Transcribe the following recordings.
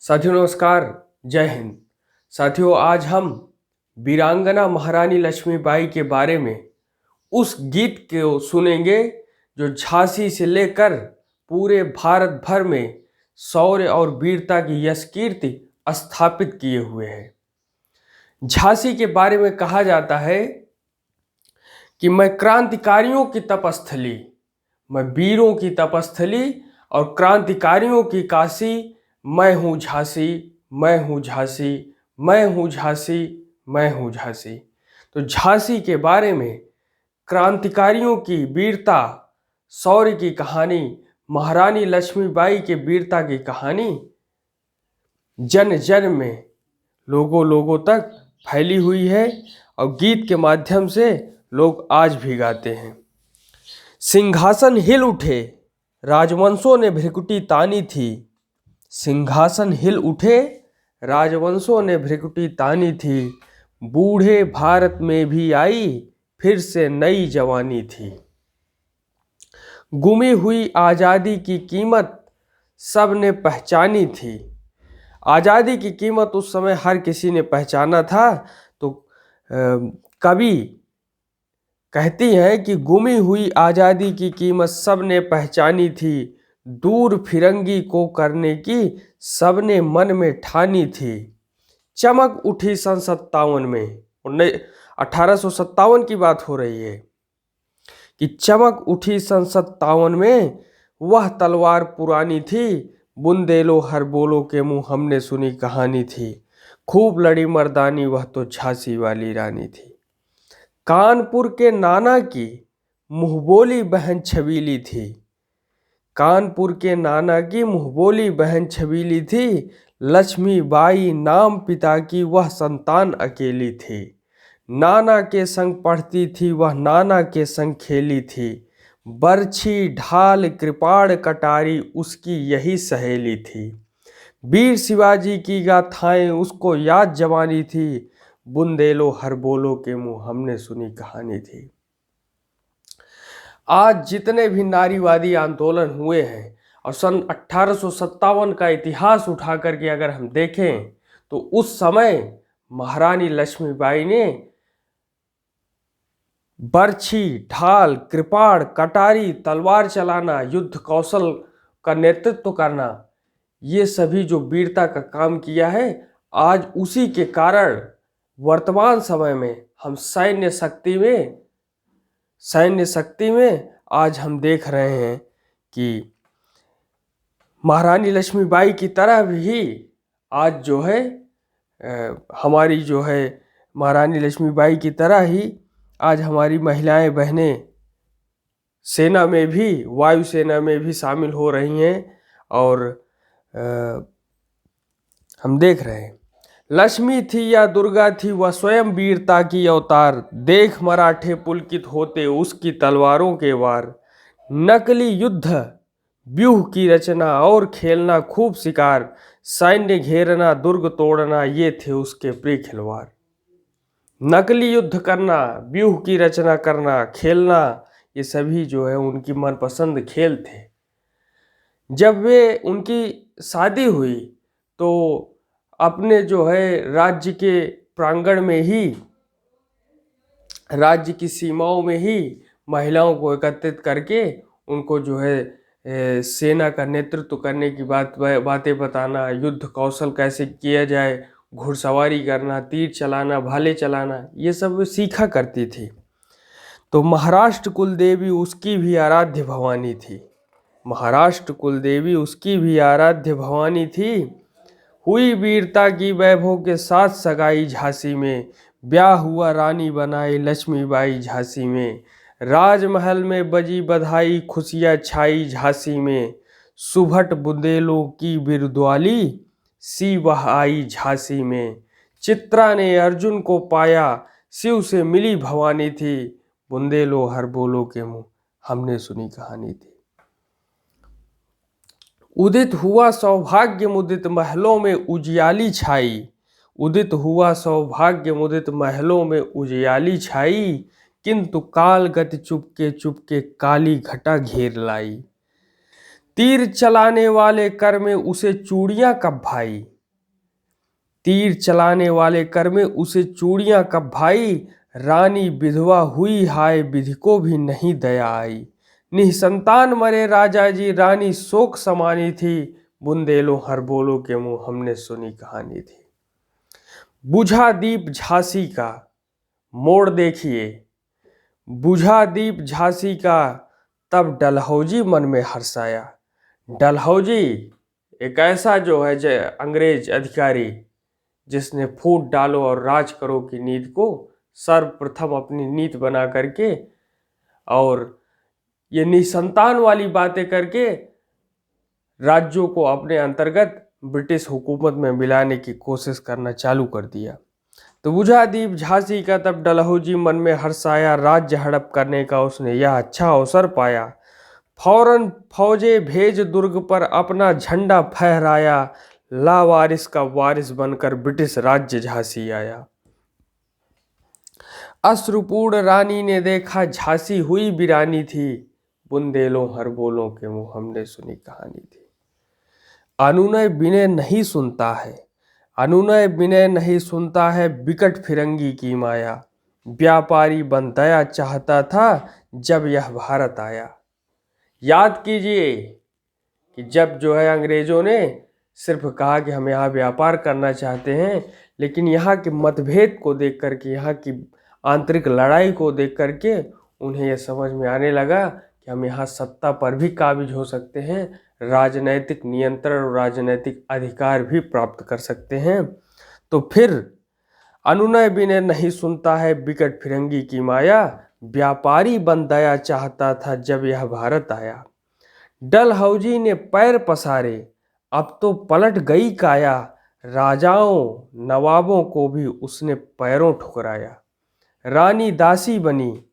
साथियों नमस्कार, जय हिंद। साथियों आज हम वीरांगना महारानी लक्ष्मीबाई के बारे में उस गीत को सुनेंगे जो झांसी से लेकर पूरे भारत भर में शौर्य और वीरता की यश कीर्ति स्थापित किए हुए हैं। झांसी के बारे में कहा जाता है कि मैं क्रांतिकारियों की तपस्थली, मैं वीरों की तपस्थली और क्रांतिकारियों की काशी, मैं हूँ झांसी, मैं हूँ झांसी, मैं हूँ झांसी, मैं हूँ झांसी। तो झांसी के बारे में क्रांतिकारियों की वीरता, शौर्य की कहानी, महारानी लक्ष्मीबाई के वीरता की कहानी जन जन में लोगों तक फैली हुई है और गीत के माध्यम से लोग आज भी गाते हैं। सिंहासन हिल उठे, राजवंशों ने भ्रिकुटी तानी थी। सिंहासन हिल उठे, राजवंशों ने भ्रिकुटी तानी थी। बूढ़े भारत में भी आई फिर से नई जवानी थी। गुमी हुई आज़ादी की कीमत सब ने पहचानी थी। आज़ादी की कीमत उस समय हर किसी ने पहचाना था। तो कवि कहती हैं कि गुमी हुई आज़ादी की कीमत सब ने पहचानी थी। दूर फिरंगी को करने की सबने मन में ठानी थी। चमक उठी सन 57 में, 1857 की बात हो रही है कि चमक उठी सन 57 में, वह तलवार पुरानी थी। बुंदेलो हर बोलो के मुंह हमने सुनी कहानी थी। खूब लड़ी मर्दानी वह तो झांसी वाली रानी थी। कानपुर के नाना की मुंहबोली बहन छबीली थी। कानपुर के नाना की मुंहबोली बहन छबीली थी। लक्ष्मीबाई नाम पिता की वह संतान अकेली थी। नाना के संग पढ़ती थी वह, नाना के संग खेली थी। बरछी ढाल कृपाण कटारी उसकी यही सहेली थी। वीर शिवाजी की गाथाएं उसको याद जवानी थी। बुंदेलो हर बोलो के मुंह हमने सुनी कहानी थी। आज जितने भी नारीवादी आंदोलन हुए हैं और सन 1857 का इतिहास उठा करके अगर हम देखें तो उस समय महारानी लक्ष्मीबाई ने बरछी ढाल कृपाण कटारी तलवार चलाना, युद्ध कौशल का नेतृत्व करना, ये सभी जो वीरता का काम किया है, आज उसी के कारण वर्तमान समय में हम सैन्य शक्ति में आज हम देख रहे हैं कि महारानी लक्ष्मीबाई की तरह भी आज जो है हमारी जो है महारानी लक्ष्मीबाई की तरह ही आज हमारी महिलाएं बहनें सेना में भी, वायुसेना में भी शामिल हो रही हैं। और हम देख रहे हैं लक्ष्मी थी या दुर्गा थी वह स्वयं वीरता की अवतार। देख मराठे पुलकित होते उसकी तलवारों के वार। नकली युद्ध व्यूह की रचना और खेलना खूब शिकार। सैन्य घेरना दुर्ग तोड़ना ये थे उसके प्रिय खिलवाड़। नकली युद्ध करना, व्यूह की रचना करना, खेलना, ये सभी जो है उनकी मनपसंद खेल थे। जब वे उनकी शादी हुई तो अपने जो है राज्य के प्रांगण में ही, राज्य की सीमाओं में ही महिलाओं को एकत्रित करके उनको जो है सेना का नेतृत्व करने की बातें बताना, युद्ध कौशल कैसे किया जाए, घुड़सवारी करना, तीर चलाना, भाले चलाना, ये सब सीखा करती थी। तो महाराष्ट्र कुलदेवी उसकी भी आराध्य भवानी थी। महाराष्ट्र कुलदेवी उसकी भी आराध्य भवानी थी। हुई वीरता की वैभव के साथ सगाई झांसी में। ब्याह हुआ रानी बनाई लक्ष्मीबाई झांसी में। राजमहल में बजी बधाई खुशियाँ छाई झांसी में। सुभट बुंदेलों की बिरद्वाली सी वह आई झांसी में। चित्रा ने अर्जुन को पाया शिव से मिली भवानी थी। बुंदेलो हर बोलो के मुंह हमने सुनी कहानी थी। उदित हुआ सौभाग्य मुदित महलों में उजियाली छाई। उदित हुआ सौभाग्य मुदित महलों में उजियाली छाई। किंतु काल गति चुपके काली घटा घेर लाई। तीर चलाने वाले कर में उसे चूड़ियां कब भाई। तीर चलाने वाले कर में उसे चूड़ियां कब भाई, रानी विधवा हुई हाय विधि को भी नहीं दया आई। निसंतान मरे राजा जी, रानी शोक समानी थी, बुंदेलो हर बोलो के मुंह हमने सुनी कहानी थी। बुझा दीप झांसी का, मोड़ देखिए, बुझा दीप झांसी का, तब डलहौजी मन में हर्षाया। डलहौजी एक ऐसा जो है अंग्रेज अधिकारी जिसने फूट डालो और राज करो की नीति को सर्वप्रथम अपनी नीति बना करके और ये निसंतान वाली बातें करके राज्यों को अपने अंतर्गत ब्रिटिश हुकूमत में मिलाने की कोशिश करना चालू कर दिया। तो बुझा दीप झांसी का, तब डलहौजी मन में हर्षाया, राज्य हड़प करने का उसने यह अच्छा अवसर पाया। फौरन फौजे भेज दुर्ग पर अपना झंडा फहराया, लावारिस का वारिस बनकर ब्रिटिश राज्य झांसी आया। अश्रुपूर्ण रानी ने देखा झांसी हुई वीरानी थी, बुंदेलो हर बोलों के मुंह हमने सुनी कहानी थी। अनुनय विनय नहीं सुनता है, अनुनय विनय नहीं सुनता है, बिकट फिरंगी की माया। व्यापारी बन दया चाहता था जब यह भारत आया। याद कीजिए कि जब जो है अंग्रेजों ने सिर्फ कहा कि हम यहाँ व्यापार करना चाहते हैं, लेकिन यहाँ के मतभेद को देख करके, यहाँ की आंतरिक लड़ाई को देख करके उन्हें यह समझ में आने लगा कि हम यहाँ सत्ता पर भी काबिज हो सकते हैं, राजनैतिक नियंत्रण और राजनैतिक अधिकार भी प्राप्त कर सकते हैं। तो फिर अनुनय विनय नहीं सुनता है, बिकट फिरंगी की माया। व्यापारी बन दया चाहता था जब यह भारत आया। डलहौजी ने पैर पसारे, अब तो पलट गई काया। राजाओं नवाबों को भी उसने पैरों ठुकराया। रानी दासी बनी,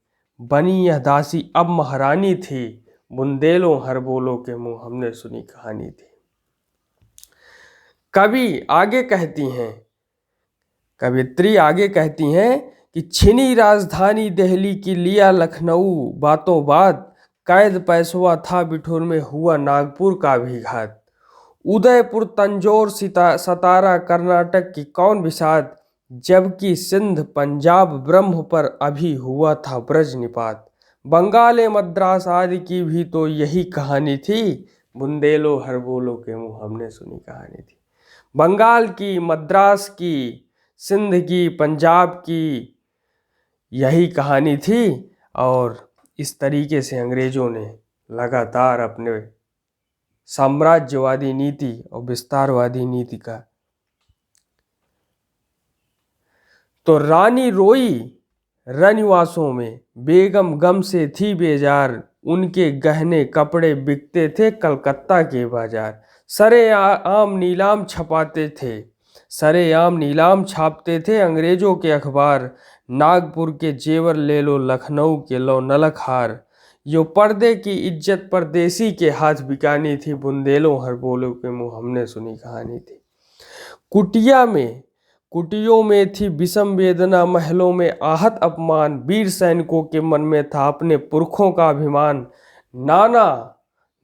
बनी यह दासी अब महारानी थी, बुंदेलो हर बोलो के मुंह हमने सुनी कहानी थी। कवि आगे कहती हैं, कवित्री आगे कहती हैं कि छिनी राजधानी दिल्ली की लिया लखनऊ, बातों बात कैद पैसवा था बिठूर में, हुआ नागपुर का भी घात। उदयपुर तंजौर सतारा कर्नाटक की कौन विषाद, जबकि सिंध पंजाब ब्रह्म पर अभी हुआ था ब्रज निपात। बंगाल मद्रास आदि की भी तो यही कहानी थी, बुंदेलो हर बोलो के मुंह हमने सुनी कहानी थी। बंगाल की, मद्रास की, सिंध की, पंजाब की यही कहानी थी। और इस तरीके से अंग्रेजों ने लगातार अपने साम्राज्यवादी नीति और विस्तारवादी नीति का। तो रानी रोई रनिवासों में, बेगम गम से थी बेजार, उनके गहने कपड़े बिकते थे कलकत्ता के बाजार। सरेआम नीलाम छपाते थे, सरेआम नीलाम छापते थे अंग्रेजों के अखबार। नागपुर के जेवर ले लो, लखनऊ के लो नलक हार। यो पर्दे की इज्जत परदेसी के हाथ बिकानी थी, बुंदेलो हर बोलो के मुंह हमने सुनी कहानी थी। कुटियों में थी विषम वेदना, महलों में आहत अपमान। वीर सैनिकों के मन में था अपने पुरखों का अभिमान।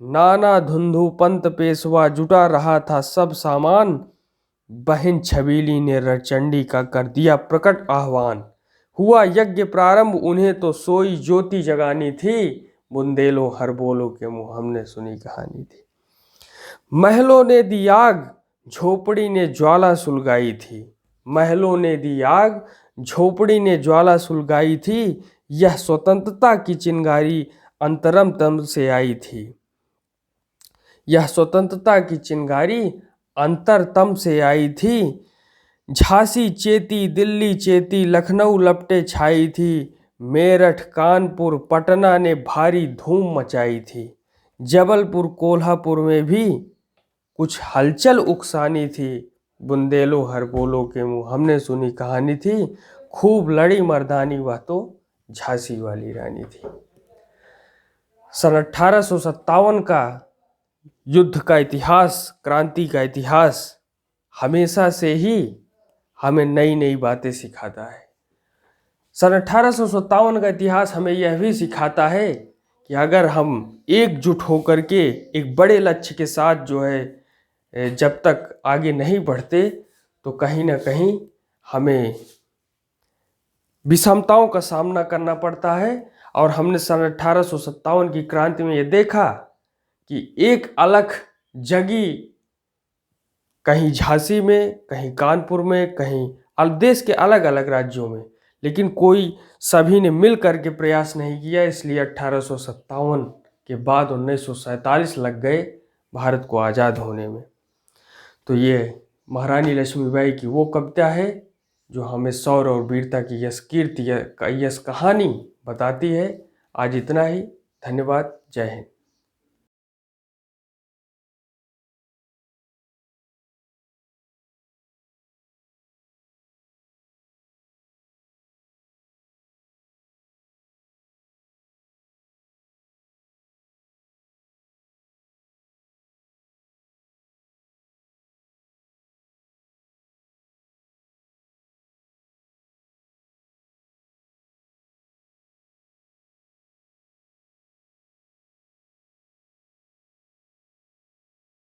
नाना धुंधु पंत पेशवा, जुटा रहा था सब सामान। बहन छबीली ने रणचंडी का कर दिया प्रकट आह्वान। हुआ यज्ञ प्रारंभ, उन्हें तो सोई ज्योति जगानी थी, बुंदेलो हर बोलो के मुंह हमने सुनी कहानी थी। महलों ने दी आग, झोपड़ी ने ज्वाला सुलगाई थी। महलों ने दी आग, झोपड़ी ने ज्वाला सुलगाई थी। यह स्वतंत्रता की चिंगारी अंतरम तम से आई थी। यह स्वतंत्रता की चिंगारी अंतरतम से आई थी। झांसी चेती, दिल्ली चेती, लखनऊ लपटे छाई थी। मेरठ, कानपुर, पटना ने भारी धूम मचाई थी। जबलपुर, कोल्हापुर में भी कुछ हलचल उकसानी थी, बुंदेलो हर बोलो के मुंह हमने सुनी कहानी थी। खूब लड़ी मर्दानी, वह तो झांसी वाली रानी थी। सन 1857 का युद्ध का इतिहास, क्रांति का इतिहास हमेशा से ही हमें नई नई बातें सिखाता है। सन 1857 का इतिहास हमें यह भी सिखाता है कि अगर हम एकजुट होकर के एक बड़े लक्ष्य के साथ जो है जब तक आगे नहीं बढ़ते, तो कहीं ना कहीं हमें विषमताओं का सामना करना पड़ता है। और हमने सन 1857 की क्रांति में ये देखा कि एक अलख जगी, कहीं झांसी में, कहीं कानपुर में, कहीं देश के अलग अलग राज्यों में, लेकिन कोई सभी ने मिल करके प्रयास नहीं किया। इसलिए 1857 के बाद 1947 लग गए भारत को आज़ाद होने में। तो ये महारानी लक्ष्मीबाई की वो कविता है जो हमें शौर्य और वीरता की यश कीर्ति, यश कहानी बताती है। आज इतना ही। धन्यवाद। जय हिंद।